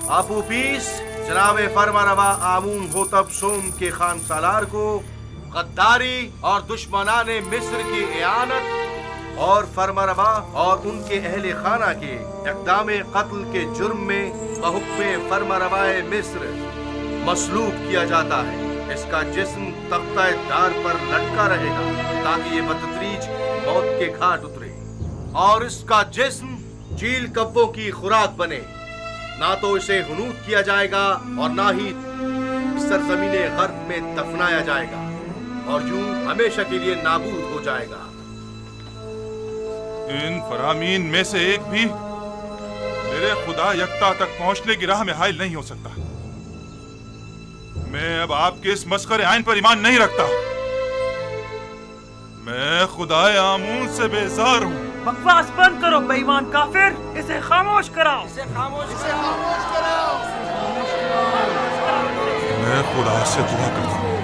آپو پیس جناب فرمانروا آمون ہوتب سوم کے خان سالار کو غداری اور دشمنان مصر کی اعانت اور فرمانروا اور ان کے اہل خانہ کے اقدام قتل کے جرم میں بحکم فرمانروائے مصر مصلوب کیا جاتا ہے۔ اس کا جسم تختہ دار پر لٹکا رہے گا تاکہ یہ بتدریج موت کے گھاٹ اترے، اور اس کا جسم چیل کبوں کی خوراک بنے۔ نہ تو اسے حنوط کیا جائے گا اور نہ ہی سرزمین غرب میں دفنایا جائے گا، اور یوں ہمیشہ کے لیے نابود ہو جائے گا۔ ان فرامین میں سے ایک بھی میرے خدا یکتا تک پہنچنے کی راہ میں حائل نہیں ہو سکتا۔ میں اب آپ کے اس مسخرے آئین پر ایمان نہیں رکھتا۔ میں خدا آمون سے بیزار ہوں۔ بکواس بند کرو بے ایمان کافر، اسے خاموش کراؤ۔ میں خدا سے دعا کرتا ہوں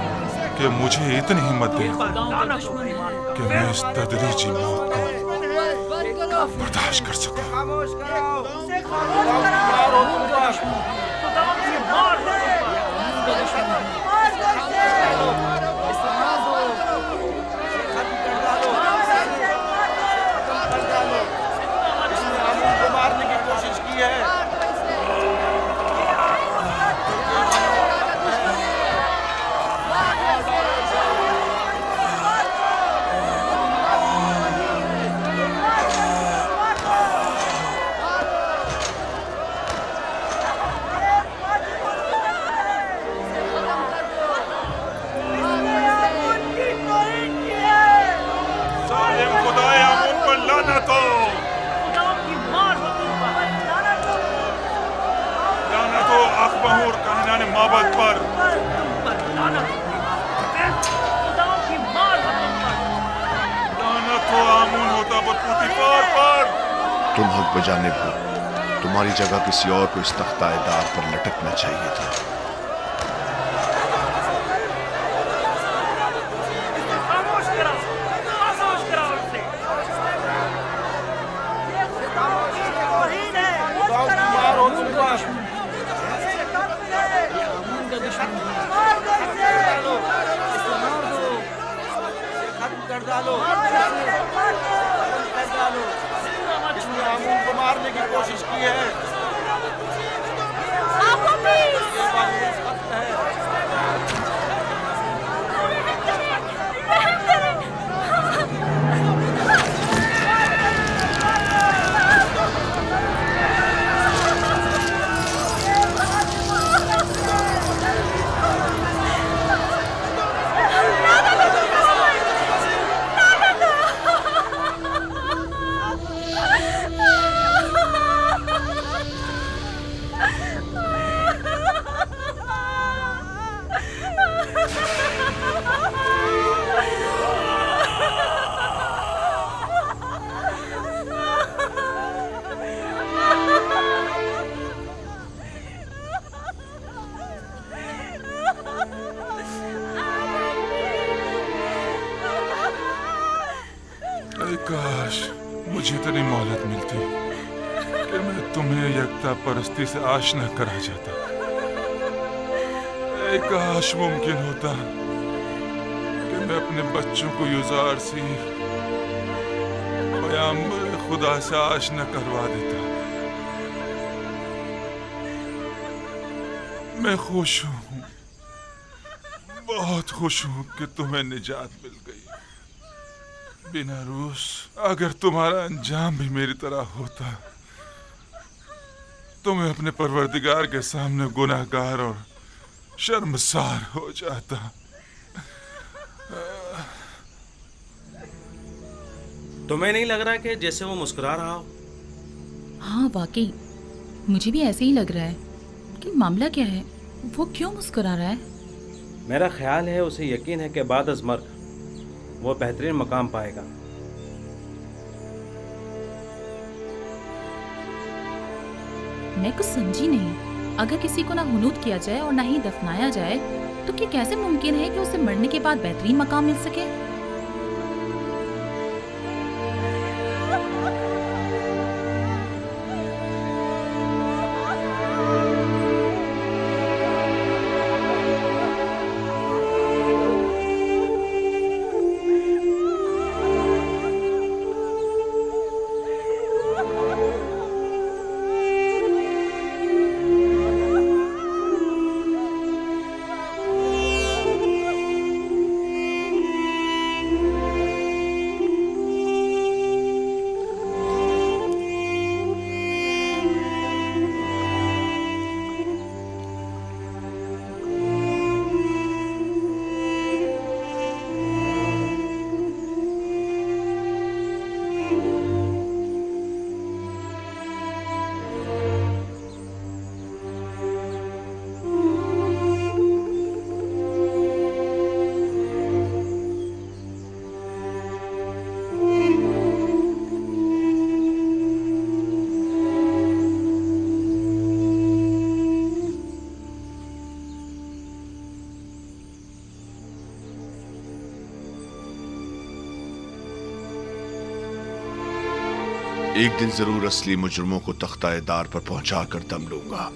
کہ مجھے اتنی ہمت دے کہ میں اس تدریجی موت کو برداشت کر سکوں۔ مارنے کی کوشش کی ہے۔ معبد پر لعنت ہو آمون ہوتا پوتیفار پر۔ تم حق بجانب ہو، تمہاری جگہ کسی اور کو اس تختہ دار پر لٹکنا چاہیے تھا۔ مارنے کی کوشش کی ہے۔ کاش مجھے اتنی مہلت ملتی کہ میں تمہیں یکتا پرستی سے آشنا کرا جاتا۔ اے کاش ممکن ہوتا کہ میں اپنے بچوں کو یزار سی پیغمبر خدا سے آشنا کروا دیتا۔ میں خوش ہوں، بہت خوش ہوں کہ تمہیں نجات مل گئی۔ بیناروس، اگر تمہارا انجام بھی میری طرح ہوتا تو میں اپنے پروردگار کے سامنے گناہگار اور شرمسار ہو جاتا۔ تمہیں نہیں لگ رہا کہ جیسے وہ مسکرا رہا ہو؟ ہاں واقعی مجھے بھی ایسے ہی لگ رہا ہے، لیکن معاملہ کیا ہے؟ وہ کیوں مسکرا رہا ہے؟ میرا خیال ہے اسے یقین ہے کہ بعد از مرگ وہ بہترین مقام پائے گا۔ میں کچھ سمجھی نہیں، اگر کسی کو نہ حنوط کیا جائے اور نہ ہی دفنایا جائے تو کیا کیسے ممکن ہے کہ اسے مرنے کے بعد بہترین مقام مل سکے؟ एक दिन जरूर असली मुजरमों को तख्ता दार पर पहुंचा कर दम लूंगा।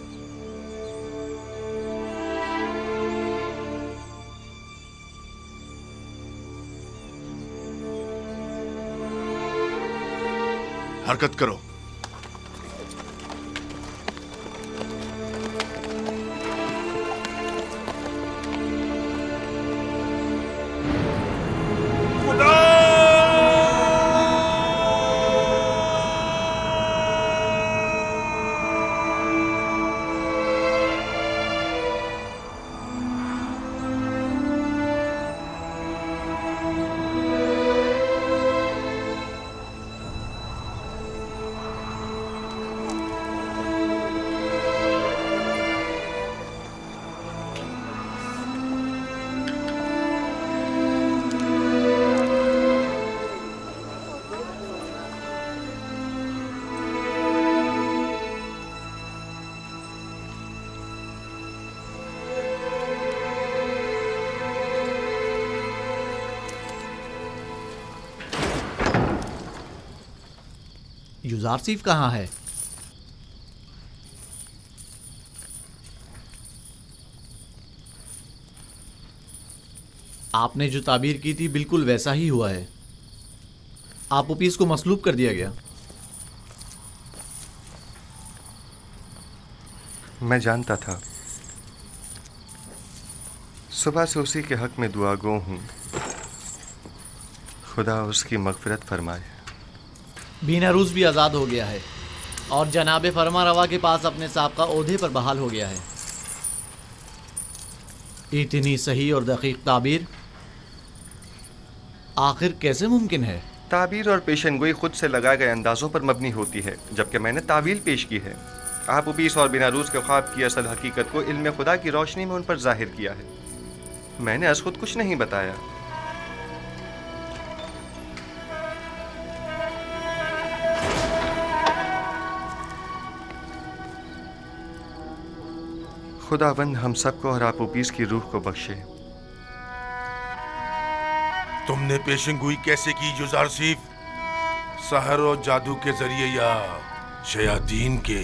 हरकत करो। युजारसीफ कहाँ है? आपने जो ताबीर की थी बिल्कुल वैसा ही हुआ है। आप ओपीस को मसलूब कर दिया गया। मैं जानता था। सुबह से उसी के हक में दुआ गो हूँ। खुदा उसकी मगफिरत फरमाए। बीनारूस भी आज़ाद हो गया है और जनाब फरमा रवा के पास अपने साबका ओहदे पर बहाल हो गया है। इतनी सही और दकीक ताबीर आखिर कैसे मुमकिन है? ताबीर और पेशनगोई खुद से लगाए गए अंदाज़ों पर मबनी होती है, जबकि मैंने तावील पेश की है। आप उबीस और बिनारूस के ख्वाब की असल हकीकत को इल्म खुदा की रोशनी में उन पर जाहिर किया है। मैंने अस खुद कुछ नहीं बताया। खुदावंद हम सबको और आप उबीस की रूह को बख्शे। तुमने पेशेंगोई कैसे की युजारसीफ? सहर और जादू के जरिए या शयातीन के?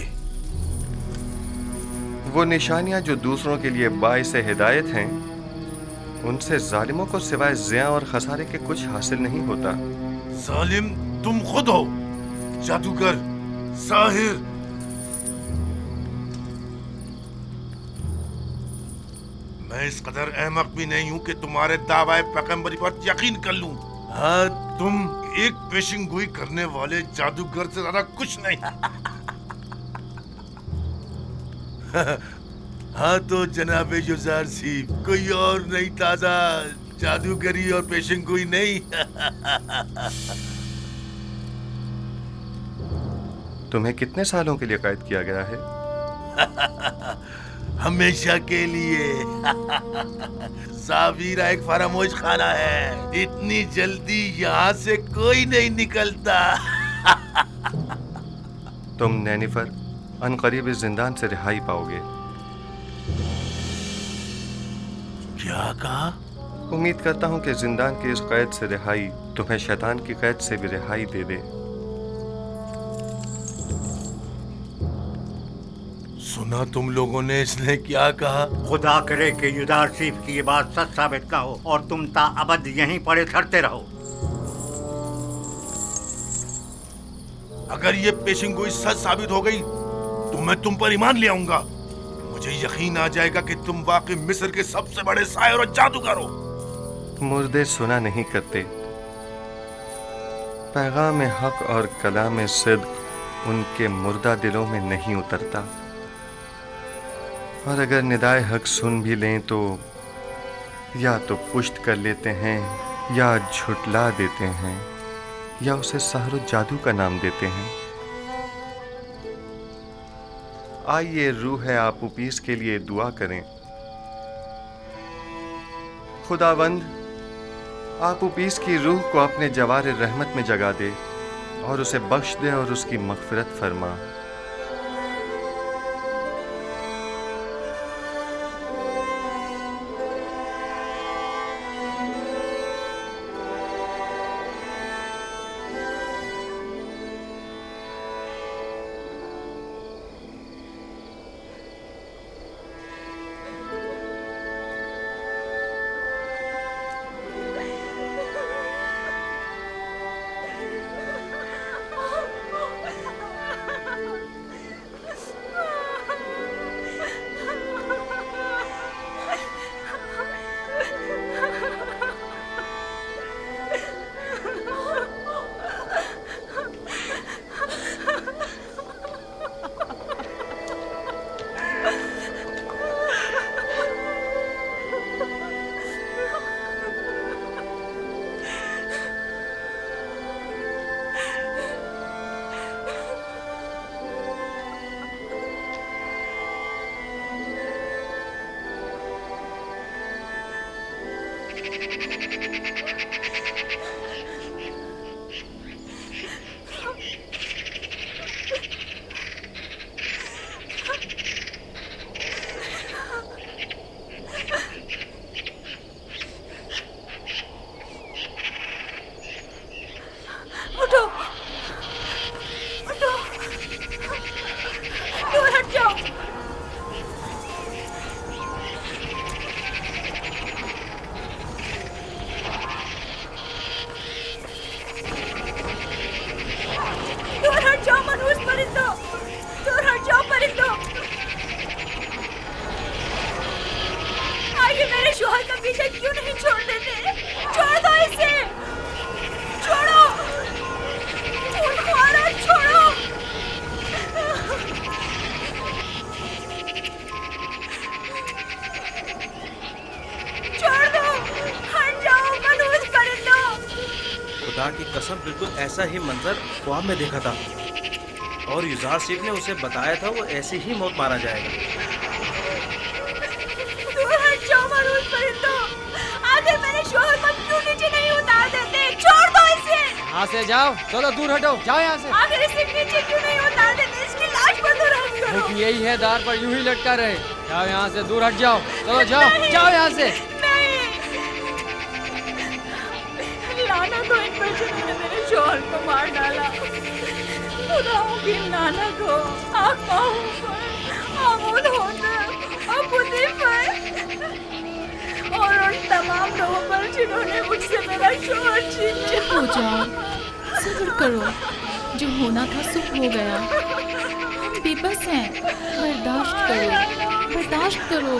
वो निशानियां जो दूसरों के लिए बाइस हिदायत हैं, उनसे जालिमों को सिवाय ज़िया और खसारे के कुछ हासिल नहीं होता। जालिम तुम खुद हो, जादूगर, साहिर। मैं इस कदर अहमक भी नहीं हूं कि तुम्हारे दावाए पैगंबरी पर यकीन कर लूं। हाँ, तुम एक पेशिंगोई करने वाले जादूगर से ज्यादा कुछ नहीं। हाँ तो जनाब युजारसीफ, कोई और नहीं, ताजा जादूगरी और पेशिंगोई नहीं। तुम्हें कितने सालों के लिए कैद किया गया है? हमेशा के लिए। जावीरा एक फरामोश खाना है, इतनी जल्दी यहाँ से कोई नहीं निकलता। तुम नैनिफर अनकरीब इस जिंदान से रिहाई पाओगे। क्या कहा? उम्मीद करता हूँ कि जिंदान की इस कैद से रिहाई तुम्हें शैतान की कैद से भी रिहाई दे दे। सुना तुम लोगों ने इसने क्या कहा? खुदा करे कि युजारसीफ की ये बात सच साबित ना हो और तुम ताअबद यहीं पड़े सड़ते रहो। अगर ये पेशिंगोई सच साबित हो गई तो मैं तुम पर ईमान ले आऊंगा। मुझे यकीन आ जाएगा कि तुम वाकई मिस्र के सबसे बड़े साहिर और जादूगर हो। मुर्दे सुना नहीं करते। पैगाम हक और कलाम सिद्क उनके मुर्दा दिलों में नहीं उतरता, और अगर निदाए हक सुन भी लें तो या तो पुष्ट कर लेते हैं या झुटला देते हैं या उसे सहर जादू का नाम देते हैं। आइए रूह है आप उपीस के लिए दुआ करें। खुदावंद आप उपीस की रूह को अपने जवार रहमत में जगा दे और उसे बख्श दे और उसकी मगफिरत फरमा। پرندوں، دور ہٹ جاؤ پرندوں. آگے میرے شوہر کا پیچھا کیوں نہیں چھوڑ دیتے؟ چھوڑ دو اسے، چھوڑو، خونخوارا چھوڑو. چھوڑ دو، ہٹ جاؤ منحوس پرندوں. خدا کی قسم بالکل ایسا ہی منظر خواب میں دیکھا تھا، اور یزار سیف نے اسے بتایا تھا وہ ایسی ہی موت مارا جائے گا. دور ہٹ جاؤ منحوس پرندوں. آخر میرے شوہر کو کیوں نیچے نہیں اتار دیتے؟ چھوڑ دو اسے. یہاں سے جاؤ، چلو دور ہٹو، جاؤ یہاں سے. آخر اسے نیچے کیوں نہیں اتار دیتے؟ اس کی لاش پر تو رحم کرو. یہی ہے، دار پر یوں ہی لٹکا رہے. جاؤ یہاں سے، دور ہٹ جاؤ، چلو جاؤ، جاؤ یہاں سے. لعنت ہو ان پر جنہوں نے میرے شوہر کو مار ڈالا. خداؤں کی لعنت ہو آقاؤں پر، آمود ہوتا اور خودی پر، اور ان تمام لوگوں پر جنہوں نے مجھ سے میرا شوہر چھین لیا. ہو جاؤ، صبر کرو، جو ہونا تھا سب ہو گیا. ہم بے بس ہیں، برداشت کرو، برداشت کرو.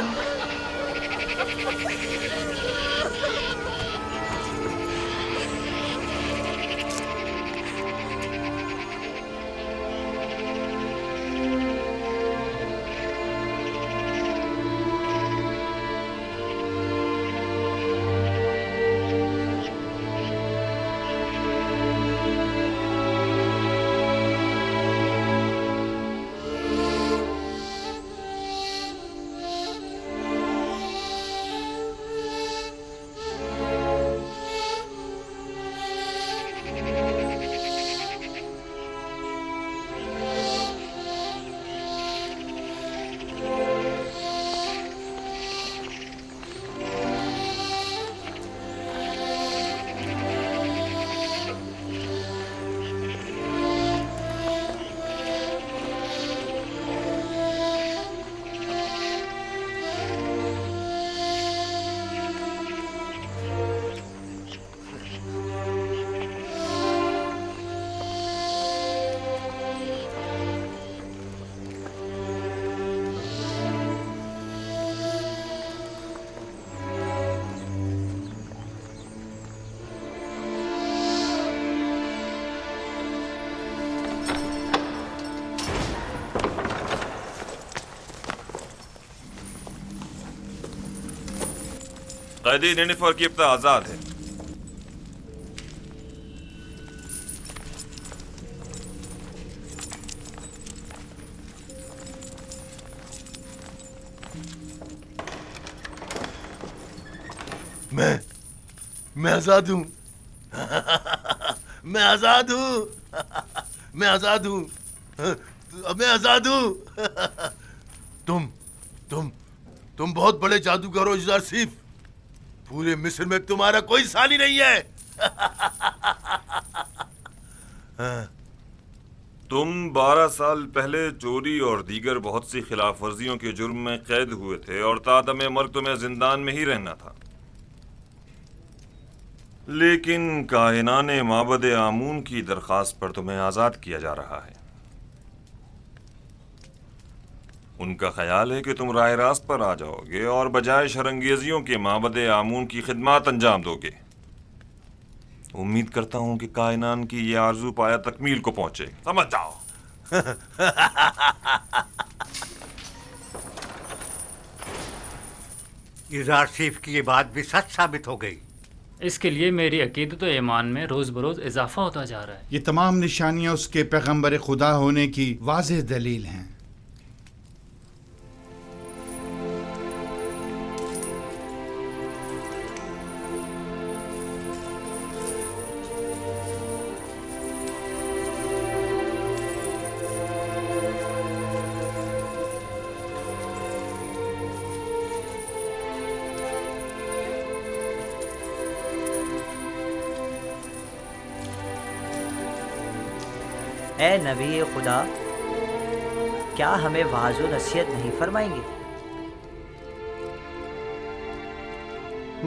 قیدی نینیفر کی ابتدا آزاد ہے. میں آزاد ہوں. میں آزاد ہوں. میں آزاد ہوں. میں آزاد ہوں. تم بہت بڑے جادوگر ہو یزار سیف. پورے مصر میں تمہارا کوئی ثانی نہیں ہے. تم 12 سال پہلے چوری اور دیگر بہت سی خلاف ورزیوں کے جرم میں قید ہوئے تھے اور تادم مرگ تمہیں زندان میں ہی رہنا تھا. لیکن کاہنان معبد آمون کی درخواست پر تمہیں آزاد کیا جا رہا ہے. ان کا خیال ہے کہ تم راہ راست پر آ جاؤ گے اور بجائے شرنگیزیوں کے معبد آمون کی خدمات انجام دو گے. امید کرتا ہوں کہ کائنان کی یہ آرزو پایا تکمیل کو پہنچے. سمجھ جاؤ. یزار سیف کی یہ بات بھی سچ ثابت ہو گئی. اس کے لیے میری عقیدت و ایمان میں روز بروز اضافہ ہوتا جا رہا ہے. یہ تمام نشانیاں اس کے پیغمبر خدا ہونے کی واضح دلیل ہیں. اے نبی خدا، کیا ہمیں وعظ و نصیحت نہیں فرمائیں گے؟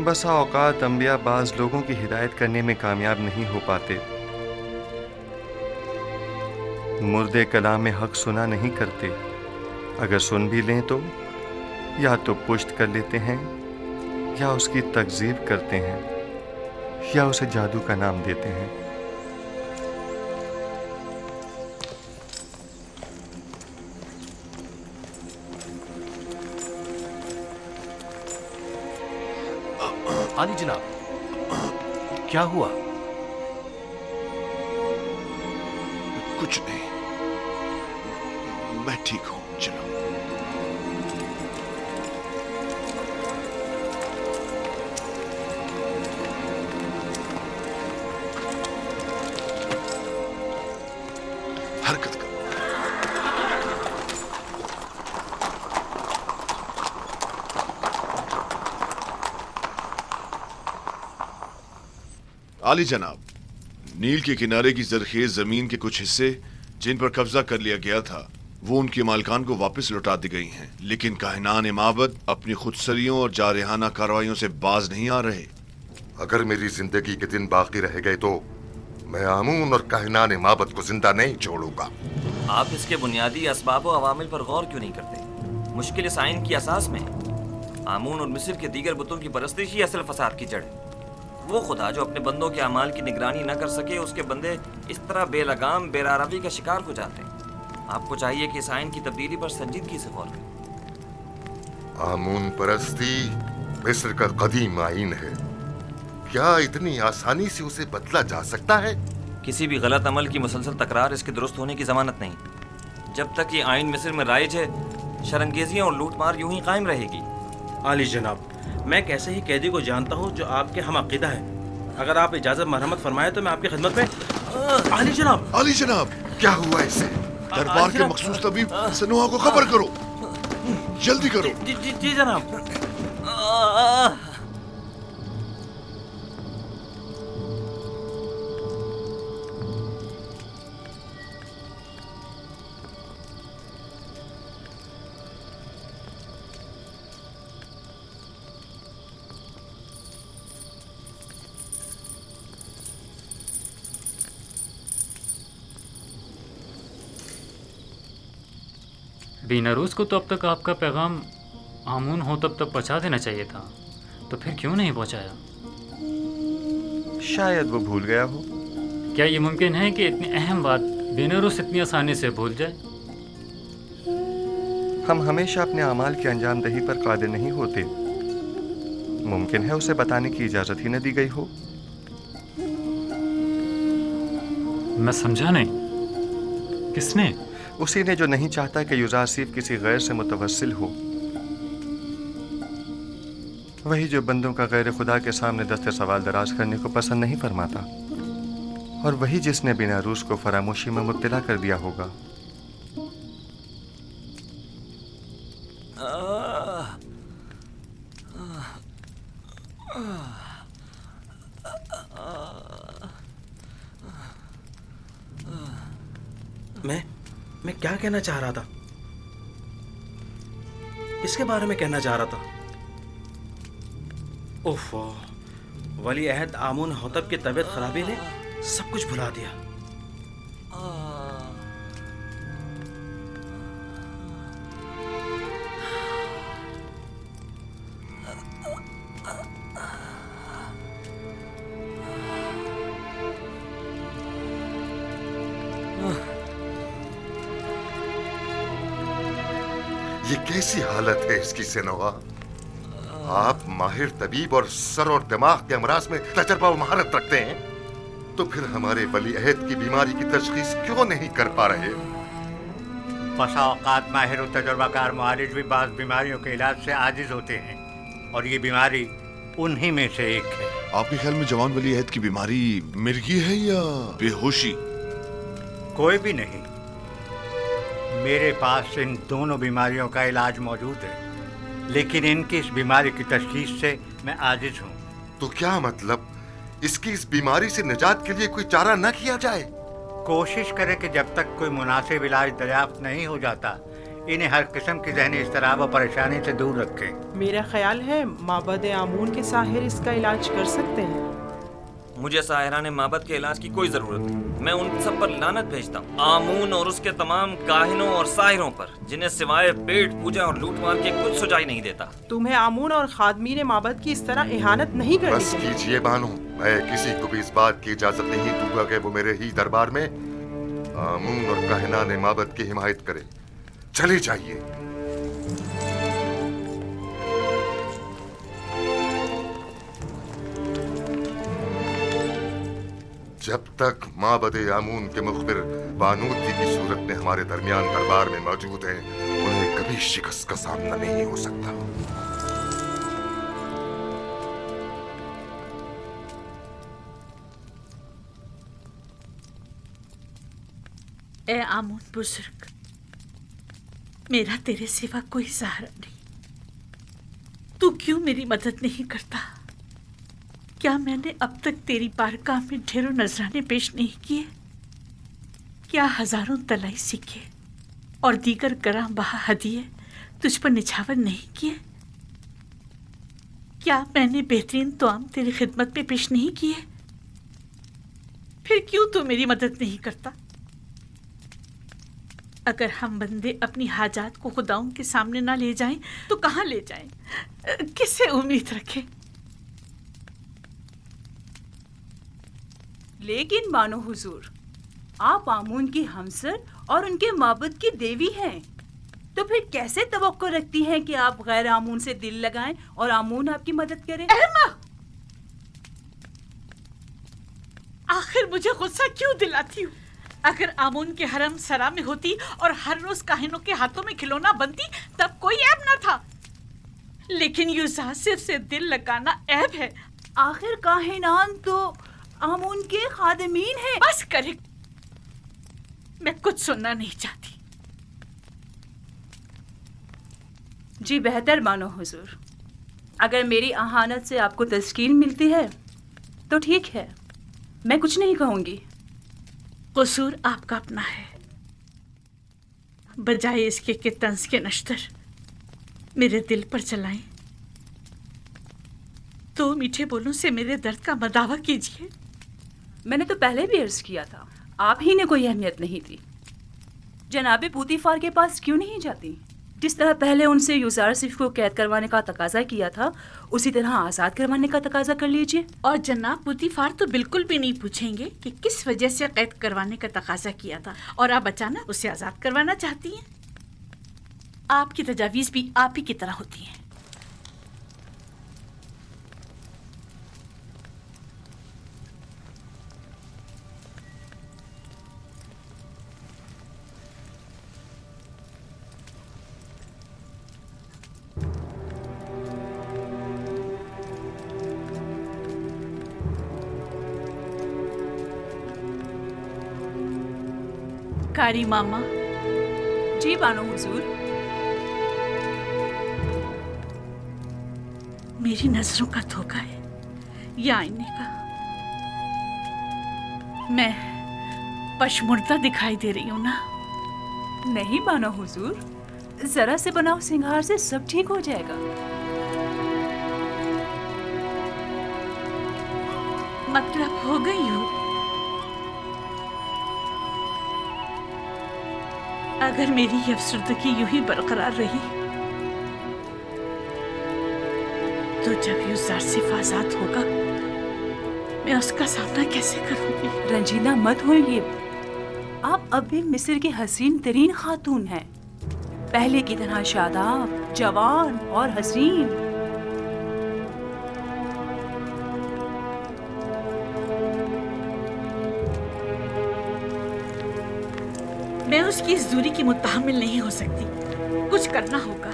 بسا اوقات انبیاء بعض لوگوں کی ہدایت کرنے میں کامیاب نہیں ہو پاتے. मुर्दे कलाम हक सुना नहीं करते, अगर सुन भी लें तो या तो पुश्त कर लेते हैं या उसकी तकजीब करते हैं या उसे जादू का नाम देते हैं। आली जनाब, क्या हुआ? कुछ नहीं, मैं ठीक हूं, चलो। हरकत करो। आली जनाब, नील के किनारे की जरखेज जमीन के कुछ हिस्से जिन पर कब्जा कर लिया गया था वो उनके मालिकान को वापस लौटा दी गई हैं, लेकिन काहिनान माबद अपनी खुदसरियों और जारहाना कार्रवाइयों से बाज नहीं आ रहे। अगर मेरी जिंदगी के दिन बाकी रह गए तो मैं आमून और काहिनान माबद को जिंदा नहीं छोड़ूंगा। आप इसके बुनियादी असबाब और अवामिल पर गौर क्यों नहीं करते? मुश्किल इस आइन की असास में आमून और मिस्र के दीगर बुतों की परस्तिश ही असल फसाद की जड़ है। वो खुदा जो अपने बंदों के अमाल की निगरानी न कर सके, उसके बंदे इस तरह बेलगाम बेरारवी का शिकार हो जाते हैं। आपको चाहिए कि इस आइन की तब्दीली पर संजीदगी से गौर करें। आमून परस्ती मिस्र का कदीम आइन है, क्या इतनी आसानी से उसे बदला जा सकता है? किसी भी गलत अमल की मुसलसल तकरार इसके दुरुस्त होने की जमानत नहीं। जब तक ये आइन मिस्र में राइज है, शरंगेजियाँ और लूटमार यूं ही कायम रहेगी। आली जनाब, मैं एक ऐसे ही कैदी को जानता हूँ जो आपके हम अकीदा है। अगर आप इजाजत मरहमत फरमाए तो मैं आपकी खिदमत में। आली जनाब, आली जनाब, क्या हुआ इसे? दरबार के मखसूस तबीब सनुआ को खबर करो, जल्दी करो। जी जनाब। बीनारूस को तो अब तक आपका पैगाम आमून हो तब तक पहुंचा देना चाहिए था, तो फिर क्यों नहीं पहुंचाया? शायद वो भूल गया हो। क्या ये मुमकिन है कि इतनी अहम बात बीनारूस इतनी आसानी से भूल जाए? हम हमेशा अपने अमाल की अंजाम दही पर कादिर नहीं होते। मुमकिन है उसे बताने की इजाजत ही न दी गई हो। मैं समझा नहीं, किसने? उसी ने जो नहीं चाहता कि युजासिफ किसी गैर से मुतवस्सिल हो, वही जो बंदों का गैर खुदा के सामने दस्ते सवाल दराज करने को पसंद नहीं फरमाता, और वही जिसने बीनारूस को फरामोशी में मुब्तला कर दिया होगा। मैं क्या कहना चाह रहा था? किसके बारे में कहना चाह रहा था? ओफो, वली अहद आमून होतब की तबीयत खराबी ने सब कुछ भुला दिया। ये कैसी हालत है इसकी सेनवा? आप माहिर तबीब और सर और दिमाग के अमराज में तजर्बा और महारत रखते हैं, तो फिर हमारे वली अहद की बीमारी की तशखीस क्यों नहीं कर पा रहे? बसा औकात माहिर और तजर्बाकार मुआलिज भी बाज़ बीमारियों के इलाज से आजिज होते हैं, और ये बीमारी उन्हीं में से एक है। आपके ख्याल में जवान वली अहद की बीमारी मिर्गी है या बेहोशी? कोई भी नहीं। मेरे पास इन दोनों बीमारियों का इलाज मौजूद है, लेकिन इनकी इस बीमारी की तशखीस से मैं आजिज हूँ। तो क्या मतलब, इसकी इस बीमारी से निजात के लिए कोई चारा न किया जाए? कोशिश करें कि जब तक कोई मुनासिब इलाज दरियाफ्त नहीं हो जाता, इन्हें हर किस्म की ज़हनी इज़्तिराब और परेशानी से दूर रखें। मेरा ख्याल है माबद आमून के साहिर इसका इलाज कर सकते हैं। मुझे साहिरान माबद के इलाज की कोई जरूरत नहीं। मैं उन सब पर लानत भेजता हूँ, आमून और उसके तमाम काहिनों और साहिरों पर, जिन्हें सिवाय पेट पूजा और लूटमार के कुछ सुझाई नहीं देता। तुम्हें आमून और खादमीन माबद की इस तरह इहानत नहीं करनी बस कीजिए बानो, मैं किसी को भी इस बात की इजाजत नहीं दूंगा कि वो मेरे ही दरबार में आमून और काहिनान माबद की हिमायत करे। चले जाइए। जब तक माबद आमून के मुखबिर बानूती की सूरत में हमारे दरमियान दरबार में मौजूद है, उन्हें कभी शिकस्त का सामना नहीं हो सकता। ए आमून बुजुर्ग, मेरा तेरे सिवा कोई सहारा नहीं। तू क्यों मेरी मदद नहीं करता? क्या मैंने अब तक तेरी बारगाह में ढेरों नजराने पेश नहीं किए? क्या हजारों तलाई सिक्के और दीगर गरां बहा हदिये तुझ पर निछावर नहीं किए? क्या मैंने बेहतरीन तोआम तेरी खिदमत में पेश नहीं किए? फिर क्यों तू मेरी मदद नहीं करता? अगर हम बंदे अपनी हाजात को खुदाओं के सामने ना ले जाएं तो कहाँ ले जाएं? किससे उम्मीद रखें? लेकिन मानो हुजूर, आप आमून की हमसर और उनके माबूद की देवी हैं, तो फिर कैसे तवक्को रखती हैं कि आप गैर आमून से दिल लगाएं और आमून आपकी मदद करे? आखिर मुझे गुस्सा क्यों दिलाती हूँ? अगर आमून के हरम सरा में होती और हर रोज काहिनों के हाथों में खिलौना बनती तब कोई ऐब ना था, लेकिन यूजासिफ से दिल लगाना ऐब है। आखिर काहिनान तो आमून के खादिमीन हैं। बस करे, मैं कुछ सुनना नहीं चाहती। जी बेहतर मानो हुजूर, अगर मेरी अहानत से आपको तस्कीन मिलती है तो ठीक है, मैं कुछ नहीं कहूंगी। कसूर आपका अपना है, बजाय इसके कि तंज के नश्तर मेरे दिल पर चलाएं, तो मीठे बोलों से मेरे दर्द का मदावा कीजिए। मैंने तो पहले भी अर्ज किया था, आप ही ने कोई अहमियत नहीं दी। जनाबे पूतीफार के पास क्यों नहीं जाती? जिस तरह पहले उनसे यूजारसिफ को कैद करवाने का तकाजा किया था, उसी तरह आज़ाद करवाने का तकाजा कर लीजिए। और जनाब पूतीफार तो बिल्कुल भी नहीं पूछेंगे कि किस वजह से कैद करवाने का तकाजा किया था और आप अचानक उसे आज़ाद करवाना चाहती हैं। आपकी तजावीज़ भी आप ही की तरह होती हैं। कारी मामा। जी बानो हुजूर। मेरी नजरों का धोखा है या आईने का? मैं पशमुर्दा दिखाई दे रही हूँ ना? नहीं बानो हुजूर, जरा से बनाओ सिंगार से सब ठीक हो जाएगा। मतलब हो गई हूँ? अगर मेरी ये अफसरदगी यूं ही बरकरार रही तो जब यूजारसिफ आजाद होगा, मैं उसका सामना कैसे करूंगी? रंजीदा मत होइए, आप अब भी मिस्र की हसीन तरीन खातून हैं, पहले की तरह शादाब, जवान और हसीन। मैं उसकी इस दूरी की मुत्तहमिल नहीं हो सकती, कुछ करना होगा।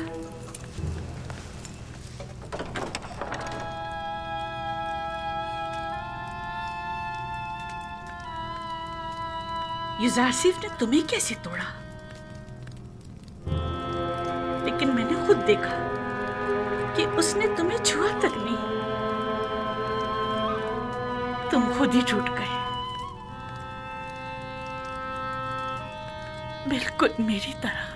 यूजारसिफ ने तुम्हें कैसे तोड़ा? लेकिन मैंने खुद देखा कि उसने तुम्हें छुआ तक नहीं। तुम खुद ही टूट गए, बिल्कुल मेरी तरह।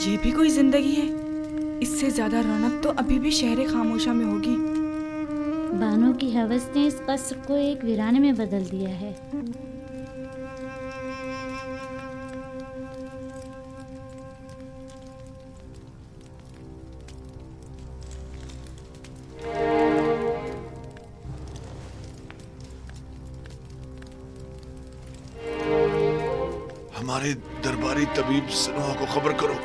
ये भी कोई जिंदगी है? इससे ज्यादा रौनक तो अभी भी शहर खामोशा में होगी। बानो की हवस ने इस कस्र को एक वीराने में बदल दिया है। हमारे दरबारी तबीब सनोहा को खबर करो।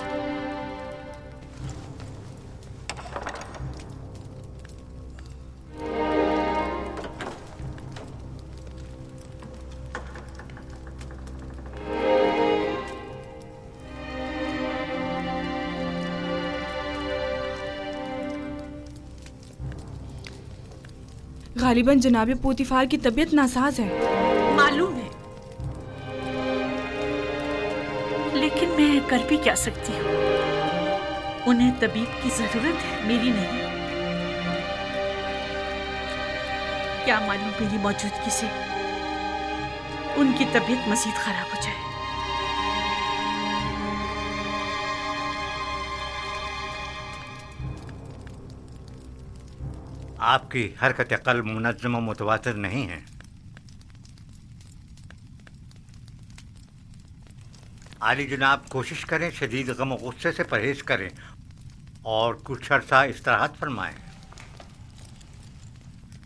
गालिबन जनाब पोतीफार की तबीयत नासाज है। मालूम है, लेकिन मैं कर भी क्या सकती हूँ? उन्हें तबीब की जरूरत है, मेरी नहीं। क्या मालूम मेरी मौजूदगी से उनकी तबीयत मजीद खराब हो जाए। आपकी हरकत क़ल्ब मुनज़्ज़म व मुतवातिर नहीं है। आली जनाब, कोशिश करें शदीद गम और गुस्से से परहेज़ करें और कुछ अर्सा इस्तिराहत फरमाएं।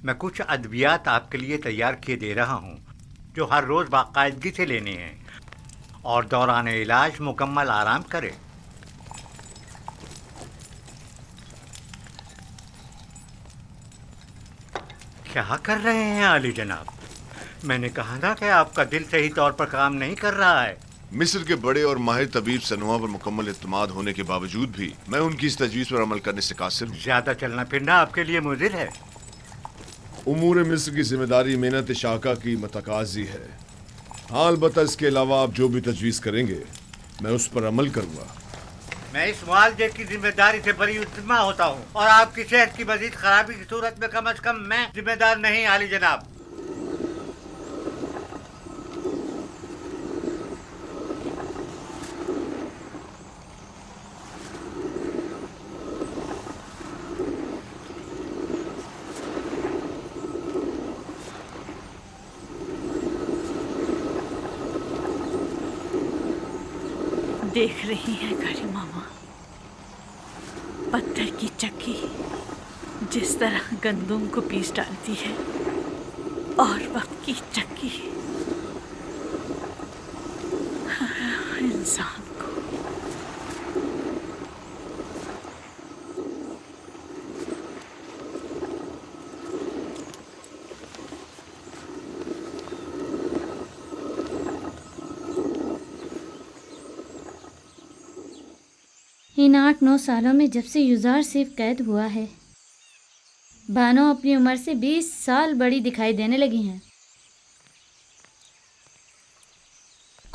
मैं कुछ अद्वियात आपके लिए तैयार किए दे रहा हूँ जो हर रोज़ बाकायदगी से लेने हैं और दौरान इलाज मुकम्मल आराम करें। क्या कर रहे हैं आली जनाब? मैंने कहा ना कि आपका दिल सही तौर पर काम नहीं कर रहा है। मिस्र के बड़े और माहिर तबीब सनोहा पर मुकम्मल इत्मीनान होने के बावजूद भी मैं उनकी इस तजवीज़ पर अमल करने से कासिर हूँ। ज्यादा चलना फिरना आपके लिए मुज़िर है। उमूर मिस्र की जिम्मेदारी मेहनत शाका की मतकाजी है। हाँ, अलबत्ता इसके अलावा आप जो भी तजवीज़ करेंगे मैं उस पर अमल करूँगा। मैं इस मुआवजे की जिम्मेदारी से बरी उतमा होता हूँ और आपकी सेहत की मजीद खराबी की सूरत में कम अज कम मैं जिम्मेदार नहीं आली जनाब। देख रही हैं घड़ी मामा, पत्थर की चक्की जिस तरह गंदुम को पीस डालती है और वक्त की चक्की इंसान को। इन 8-9 सालों में जब से युजार सिर्फ कैद हुआ है, बानो अपनी उम्र से 20 साल बड़ी दिखाई देने लगी हैं।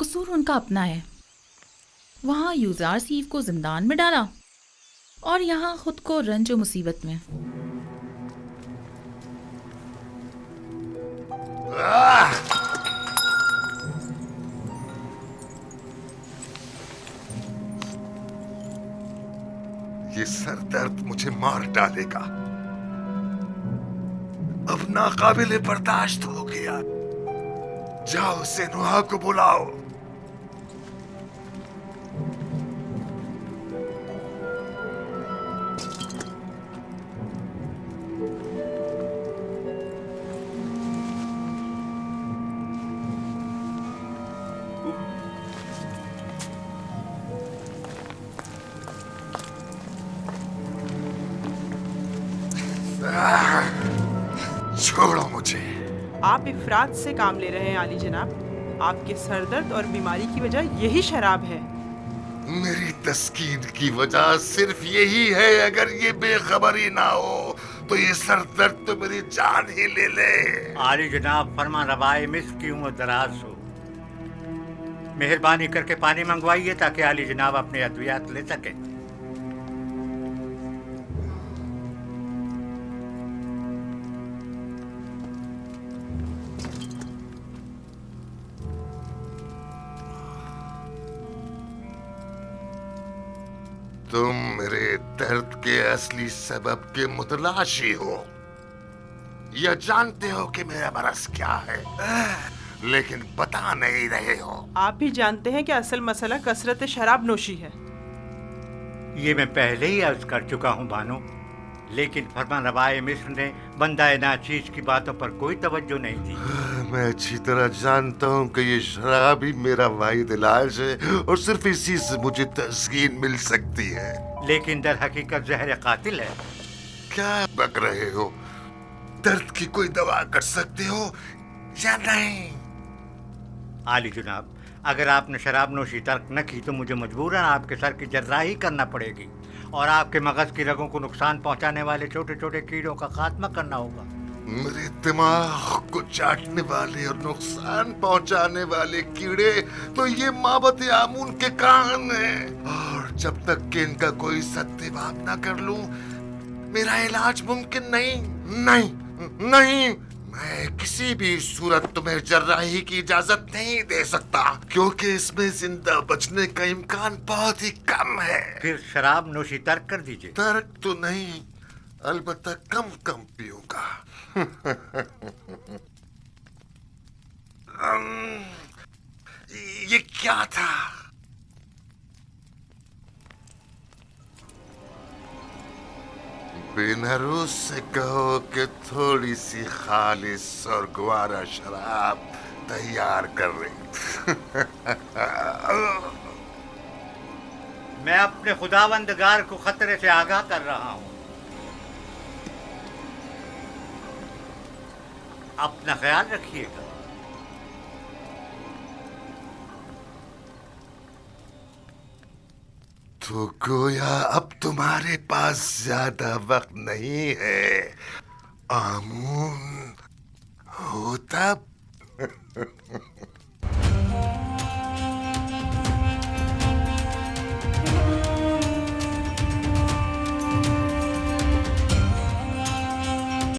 कसूर उनका अपना है। वहाँ यूजार सीफ को जिंदान में डाला और यहाँ खुद को रंज और मुसीबत में। ये सर दर्द मुझे मार डालेगा। अब नाकाबिले बर्दाश्त हो गया। जाओ सनोहा को बुलाओ। छोड़ो मुझे। आप इफरात से काम ले रहे हैं आली जनाब। आपके सरदर्द और बीमारी की वजह यही शराब है। मेरी तस्कीन की वजह सिर्फ यही है। अगर ये बेखबरी ना हो तो ये सर दर्द तो मेरी जान ही ले ले। आली जनाब, फरमा रवाए मिस्र की उम्र दराज हो। मेहरबानी करके पानी मंगवाइए ताकि आली जनाब अपने अद्वियात ले सके। तुम मेरे दर्द के असली सबब के मुतलाशी हो। यह जानते हो कि मेरा मरज क्या है, लेकिन बता नहीं रहे हो। आप भी जानते हैं कि असल मसला कसरत शराब नोशी है। ये मैं पहले ही अर्ज कर चुका हूँ बानो, लेकिन फरमानरवाए मिस्र ने बंदाए नाचीज की बातों पर कोई तवज्जो नहीं दी। मैं अच्छी तरह जानता हूँ कि ये शराब ही मेरा वाहिद इलाज है और सिर्फ इसी से मुझे तस्कीन मिल सकती है। लेकिन दर हकीकत जहर कातिल है। क्या बक रहे हो? दर्द की कोई दवा कर सकते हो या नहीं? आली जनाब, अगर आपने शराब नोशी तर्क न की तो मुझे मजबूरन आपके सर की जर्राही करना पड़ेगी और आपके मगज की रगों को नुकसान पहुंचाने वाले छोटे छोटे कीड़ों का खात्मा करना होगा। मेरे दिमाग को चाटने वाले और नुकसान पहुंचाने वाले कीड़े तो ये माबत आमून के कान हैं, और जब तक कि इनका कोई सत्याभाव न कर लूं मेरा इलाज मुमकिन नहीं। नहीं नहीं, मैं किसी भी सूरत तुम्हें जर्राही की इजाजत नहीं दे सकता, क्योंकि इसमें जिंदा बचने का इम्कान बहुत ही कम है। फिर शराब नोशी तर्क कर दीजिए। तर्क तो नहीं, अलबत्ता कम कम पीऊंगा। ये क्या था? बेनारूस से कहो कि थोड़ी सी खालिस और ग्वारा शराब तैयार कर रही। मैं अपने खुदावंदगार को खतरे से आगाह कर रहा हूँ। अपना ख्याल रखिएगा। तो गोया अब तुम्हारे पास ज्यादा वक्त नहीं है आमून। हो तब